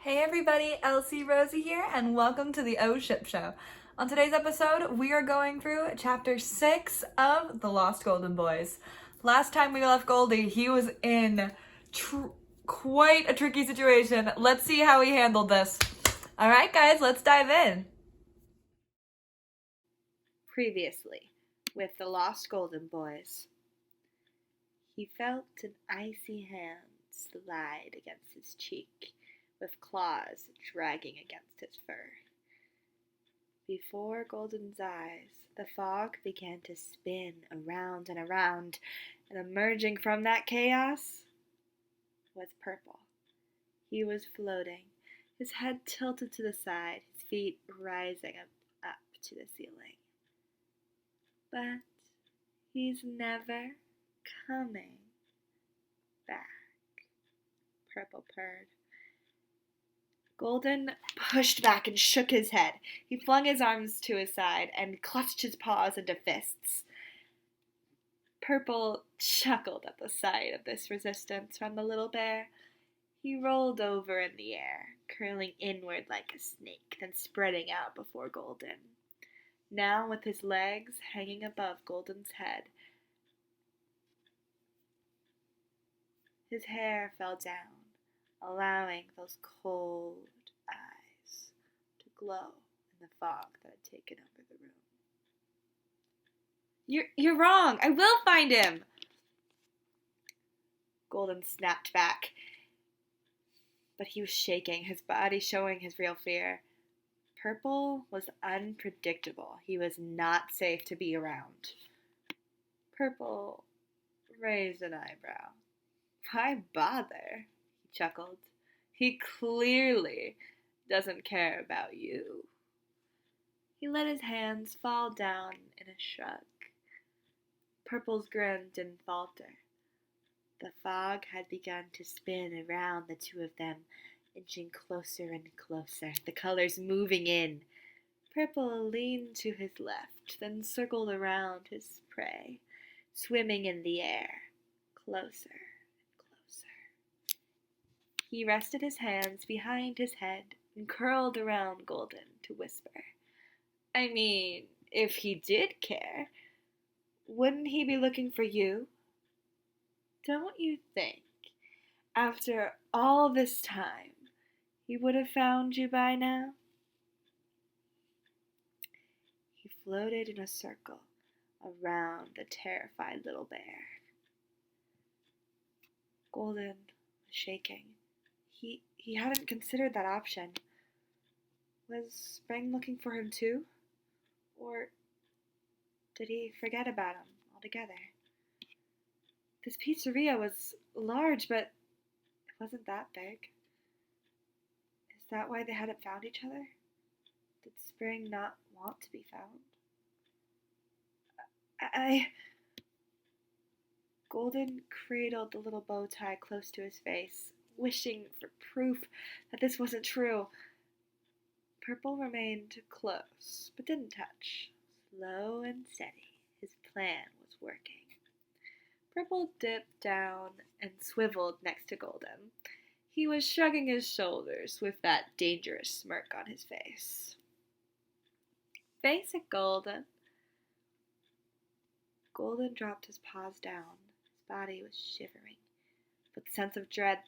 Hey everybody, Elsie Rosie here, and welcome to the O Ship Show. On today's episode, we are going through Chapter 6 of The Lost Golden Boys. Last time we left Goldie, he was in quite a tricky situation. Let's see how he handled this. Alright guys, let's dive in. Previously, with the Lost Golden Boys. He felt an icy hand slide against his cheek, with claws dragging against his fur. Before Golden's eyes, the fog began to spin around and around, and emerging from that chaos was Purple. He was floating, his head tilted to the side, his feet rising up to the ceiling. But he's never coming back, Purple purred. Golden pushed back and shook his head. He flung his arms to his side and clutched his paws into fists. Purple chuckled at the sight of this resistance from the little bear. He rolled over in the air, curling inward like a snake, then spreading out before Golden. Now, with his legs hanging above Golden's head, his hair fell down, allowing those cold eyes to glow in the fog that had taken over the room. You're wrong! I will find him! Golden snapped back, but he was shaking, his body showing his real fear. Purple was unpredictable. He was not safe to be around. Purple raised an eyebrow. Why bother? He chuckled. He clearly doesn't care about you. He let his hands fall down in a shrug. Purple's grin didn't falter. The fog had begun to spin around the two of them, inching closer and closer, the colors moving in. Purple leaned to his left, then circled around his prey, swimming in the air, closer and closer. He rested his hands behind his head and curled around Golden to whisper. I mean, if he did care, wouldn't he be looking for you? Don't you think, after all this time, he would have found you by now? He floated in a circle around the terrified little bear. Golden was shaking. He hadn't considered that option. Was Spring looking for him too? Or did he forget about him altogether? This pizzeria was large, but it wasn't that big. Is that why they hadn't found each other? Did Spring not want to be found? Golden cradled the little bow tie close to his face, wishing for proof that this wasn't true. Purple remained close, but didn't touch. Slow and steady, his plan was working. Purple dipped down and swiveled next to Golden. He was shrugging his shoulders with that dangerous smirk on his face. Face it, Golden. Golden dropped his paws down. His body was shivering, but the sense of dread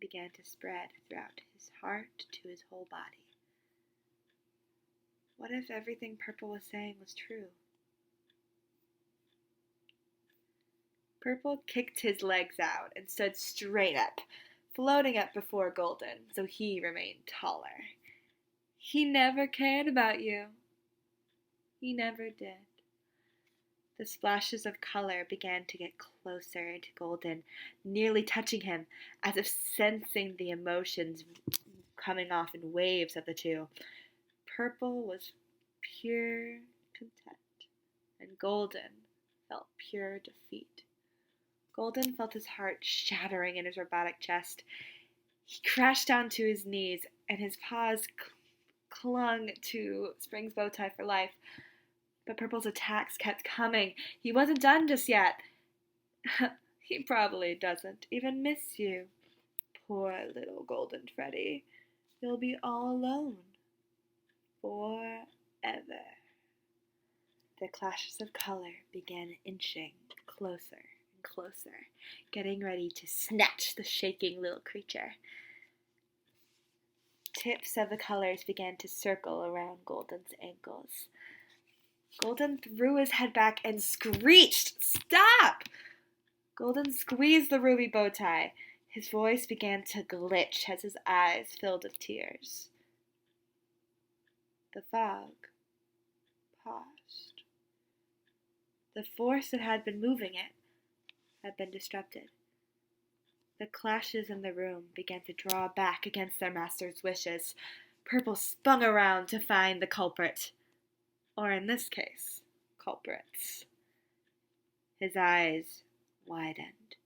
began to spread throughout his heart to his whole body. What if everything Purple was saying was true? Purple kicked his legs out and stood straight up, floating up before Golden, so he remained taller. He never cared about you. He never did. The splashes of color began to get closer to Golden, nearly touching him, as if sensing the emotions coming off in waves of the two. Purple was pure content, and Golden felt pure defeat. Golden felt his heart shattering in his robotic chest. He crashed down to his knees, and his paws clung to Spring's bow tie for life. But Purple's attacks kept coming. He wasn't done just yet. He probably doesn't even miss you. Poor little Golden Freddy. You'll be all alone. Forever. The clashes of color began inching closer and closer, getting ready to snatch the shaking little creature. Tips of the colors began to circle around Golden's ankles. Golden threw his head back and screeched, "Stop!" Golden squeezed the ruby bow tie. His voice began to glitch as his eyes filled with tears. The fog paused. The force that had been moving it had been disrupted. The clashes in the room began to draw back against their master's wishes. Purple spun around to find the culprit. Or in this case, culprits. His eyes widened.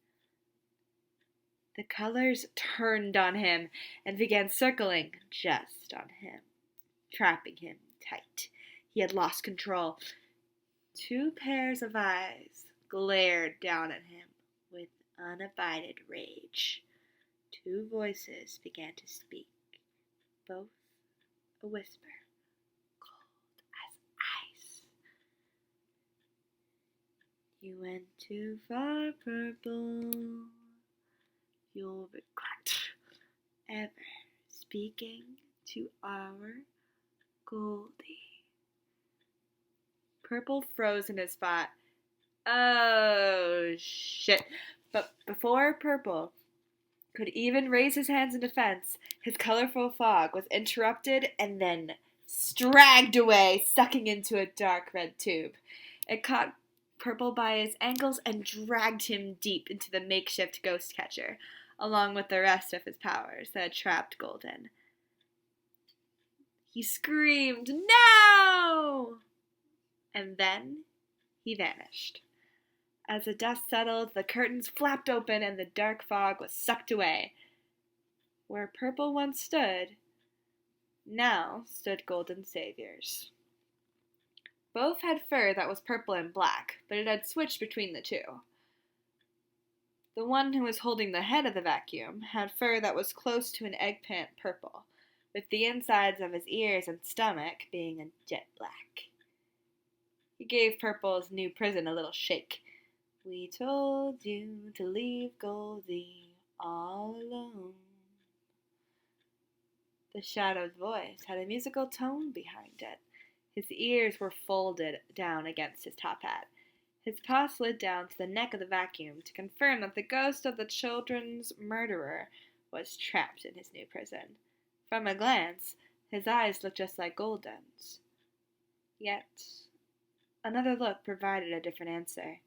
The colors turned on him and began circling just on him, trapping him tight. He had lost control. Two pairs of eyes glared down at him with unabated rage. Two voices began to speak, both a whisper, cold as ice. You went too far, Purple. You'll regret ever speaking to our Goldie. Purple froze in his spot. Oh, shit. But before Purple could even raise his hands in defense, his colorful fog was interrupted and then dragged away, sucking into a dark red tube. It caught Purple by his ankles and dragged him deep into the makeshift ghost catcher, along with the rest of his powers that had trapped Golden. He screamed, "No!" And then he vanished. As the dust settled, the curtains flapped open and the dark fog was sucked away. Where Purple once stood, now stood Golden's saviors. Both had fur that was purple and black, but it had switched between the two. The one who was holding the head of the vacuum had fur that was close to an eggplant purple, with the insides of his ears and stomach being a jet black. He gave Purple's new prison a little shake. We told you to leave Goldie all alone. The shadow's voice had a musical tone behind it. His ears were folded down against his top hat. His paw slid down to the neck of the vacuum to confirm that the ghost of the children's murderer was trapped in his new prison. From a glance, his eyes looked just like Golden's. Yet, another look provided a different answer.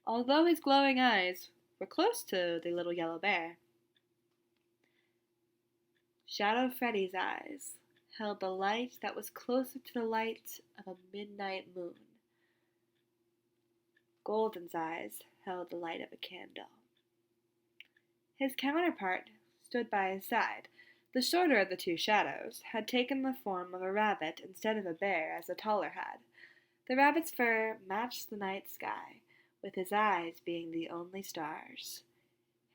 Although his glowing eyes were close to the little yellow bear, Shadow Freddy's eyes held the light that was closer to the light of a midnight moon. Golden's eyes held the light of a candle. His counterpart stood by his side. The shorter of the two shadows had taken the form of a rabbit instead of a bear as the taller had. The rabbit's fur matched the night sky, with his eyes being the only stars.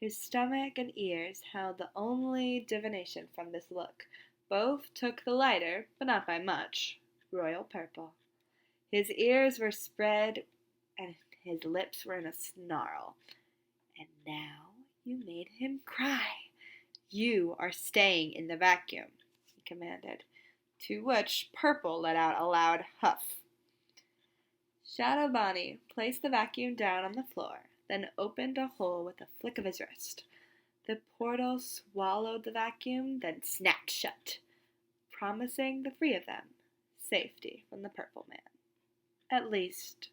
His stomach and ears held the only divination from this look. Both took the lighter, but not by much, royal purple. His ears were spread, and his lips were in a snarl. And now you made him cry. You are staying in the vacuum, he commanded, to which Purple let out a loud huff. Shadow Bonnie placed the vacuum down on the floor, then opened a hole with a flick of his wrist. The portal swallowed the vacuum, then snapped shut, promising the three of them safety from the Purple Man. At least,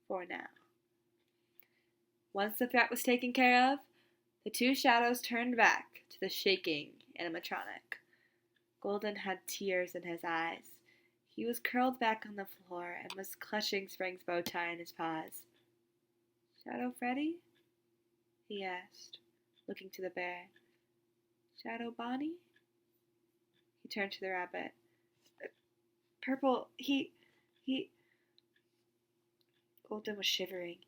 for now. Once the threat was taken care of, the two shadows turned back to the shaking animatronic. Golden had tears in his eyes. He was curled back on the floor and was clutching Spring's bow tie in his paws. Shadow Freddy? He asked, looking to the bear. Shadow Bonnie? He turned to the rabbit. Purple, he... Golden was shivering.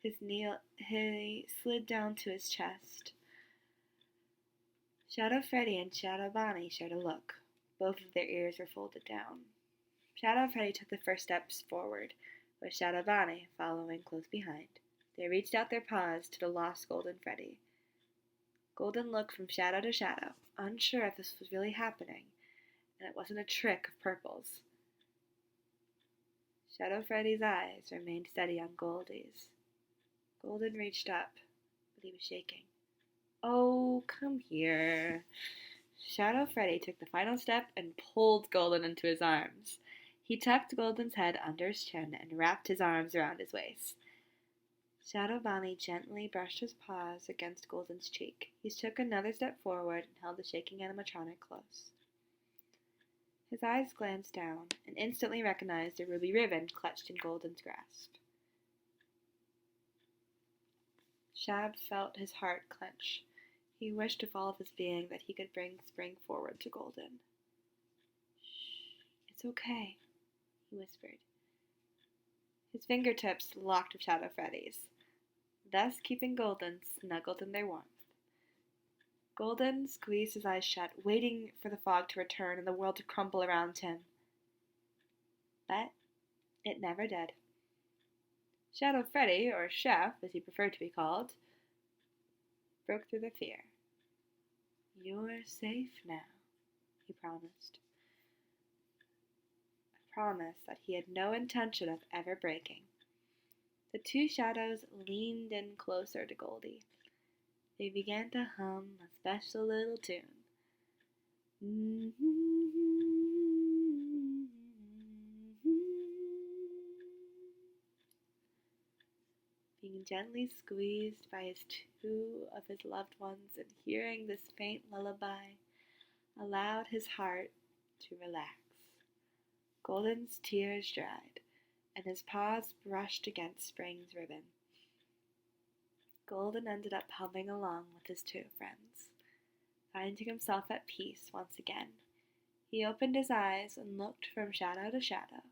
He slid down to his chest. Shadow Freddy and Shadow Bonnie shared a look. Both of their ears were folded down. Shadow Freddy took the first steps forward, with Shadow Bonnie following close behind. They reached out their paws to the lost Golden Freddy. Golden looked from shadow to shadow, unsure if this was really happening, and it wasn't a trick of Purple's. Shadow Freddy's eyes remained steady on Goldie's. Golden reached up, but he was shaking. "Oh, come here." Shadow Freddy took the final step and pulled Golden into his arms. He tucked Golden's head under his chin and wrapped his arms around his waist. Shadow Bonnie gently brushed his paws against Golden's cheek. He took another step forward and held the shaking animatronic close. His eyes glanced down and instantly recognized a ruby ribbon clutched in Golden's grasp. Shab felt his heart clench. He wished with all of his being that he could bring spring forward to Golden. "Shh, it's okay," he whispered. His fingertips locked with Shadow Freddy's, thus keeping Golden snuggled in their warmth. Golden squeezed his eyes shut, waiting for the fog to return and the world to crumble around him. But it never did. Shadow Freddy, or Chef, as he preferred to be called, broke through the fear. "You're safe now," he promised. A promise that he had no intention of ever breaking. The two shadows leaned in closer to Goldie. They began to hum a special little tune. Being gently squeezed by two of his loved ones and hearing this faint lullaby allowed his heart to relax. Golden's tears dried, and his paws brushed against Spring's ribbon. Golden ended up humming along with his two friends, finding himself at peace once again. He opened his eyes and looked from shadow to shadow.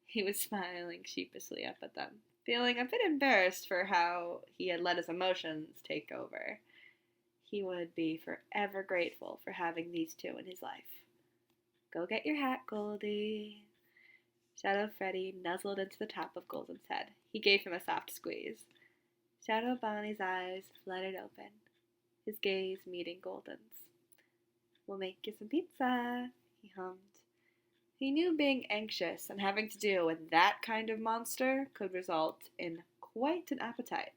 He was smiling sheepishly up at them, feeling a bit embarrassed for how he had let his emotions take over. He would be forever grateful for having these two in his life. "Go get your hat, Goldie." Shadow Freddy nuzzled into the top of Golden's head. He gave him a soft squeeze. Shadow Bonnie's eyes fluttered open, his gaze meeting Golden's. "We'll make you some pizza," he hummed. He knew being anxious and having to deal with that kind of monster could result in quite an appetite.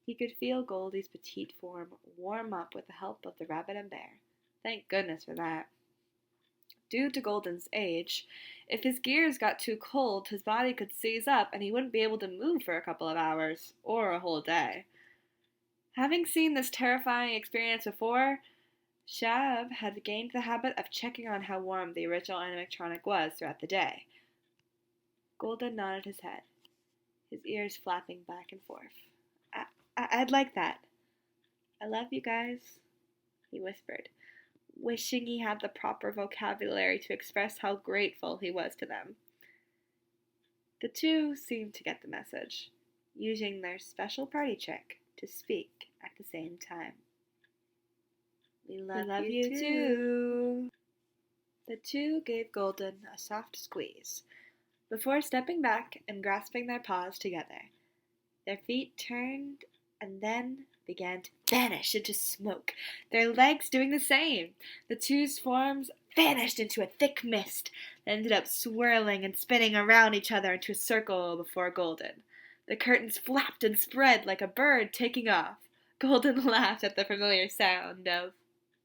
He could feel Goldie's petite form warm up with the help of the rabbit and bear. Thank goodness for that. Due to Golden's age, if his gears got too cold, his body could seize up and he wouldn't be able to move for a couple of hours, or a whole day. Having seen this terrifying experience before, Shab had gained the habit of checking on how warm the original animatronic was throughout the day. Golden nodded his head, his ears flapping back and forth. I'd like that." "I love you guys," he whispered, wishing he had the proper vocabulary to express how grateful he was to them. The two seemed to get the message, using their special party trick to speak at the same time. We love you too." The two gave Golden a soft squeeze, before stepping back and grasping their paws together. Their feet turned and then began to vanish into smoke, their legs doing the same. The two's forms vanished into a thick mist that ended up swirling and spinning around each other into a circle before Golden. The curtains flapped and spread like a bird taking off. Golden laughed at the familiar sound of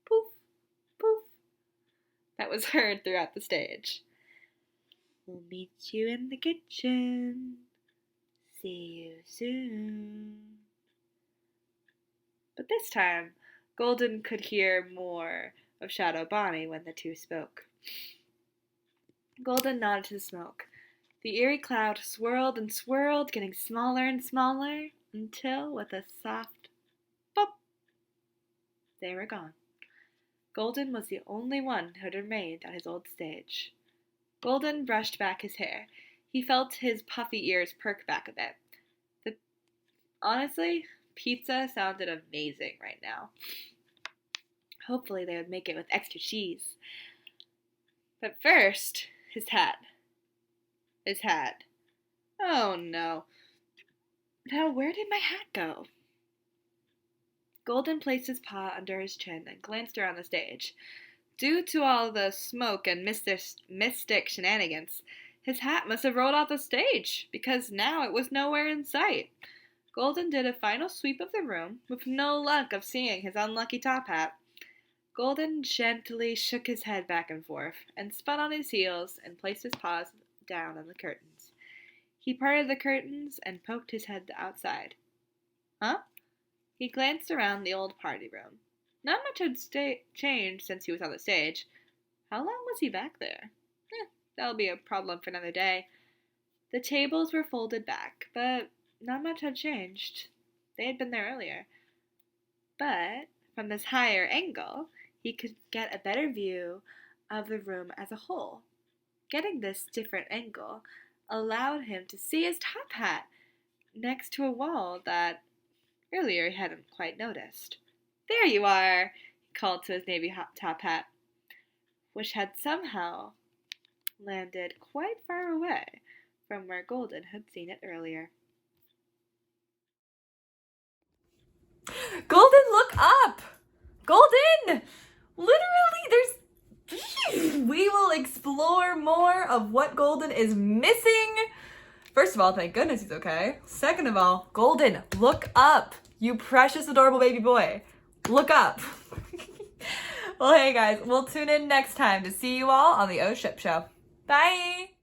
poof, poof that was heard throughout the stage. "We'll meet you in the kitchen. See you soon." But this time, Golden could hear more of Shadow Bonnie when the two spoke. Golden nodded to the smoke. The eerie cloud swirled and swirled, getting smaller and smaller, until, with a soft pop, they were gone. Golden was the only one who had remained at his old stage. Golden brushed back his hair. He felt his puffy ears perk back a bit. Honestly, pizza sounded amazing right now. Hopefully they would make it with extra cheese. But first, his hat. His hat. Oh no. Now where did my hat go? Golden placed his paw under his chin and glanced around the stage. Due to all the smoke and mystic shenanigans, his hat must have rolled off the stage, because now it was nowhere in sight. Golden did a final sweep of the room, with no luck of seeing his unlucky top hat. Golden gently shook his head back and forth, and spun on his heels, and placed his paws down on the curtains. He parted the curtains and poked his head outside. Huh? He glanced around the old party room. Not much had changed since he was on the stage. How long was he back there? That'll be a problem for another day. The tables were folded back, but not much had changed. They had been there earlier. But from this higher angle, he could get a better view of the room as a whole. Getting this different angle allowed him to see his top hat next to a wall that earlier he hadn't quite noticed. There you are, he called to his navy top hat, which had somehow landed quite far away from where Golden had seen it earlier. Golden, look up! Golden! Literally, we will explore more of what Golden is missing. First of all, thank goodness he's okay. Second of all, Golden, look up. You precious, adorable baby boy. Look up. Well, hey guys, we'll tune in next time to see you all on the O Ship Show. Bye!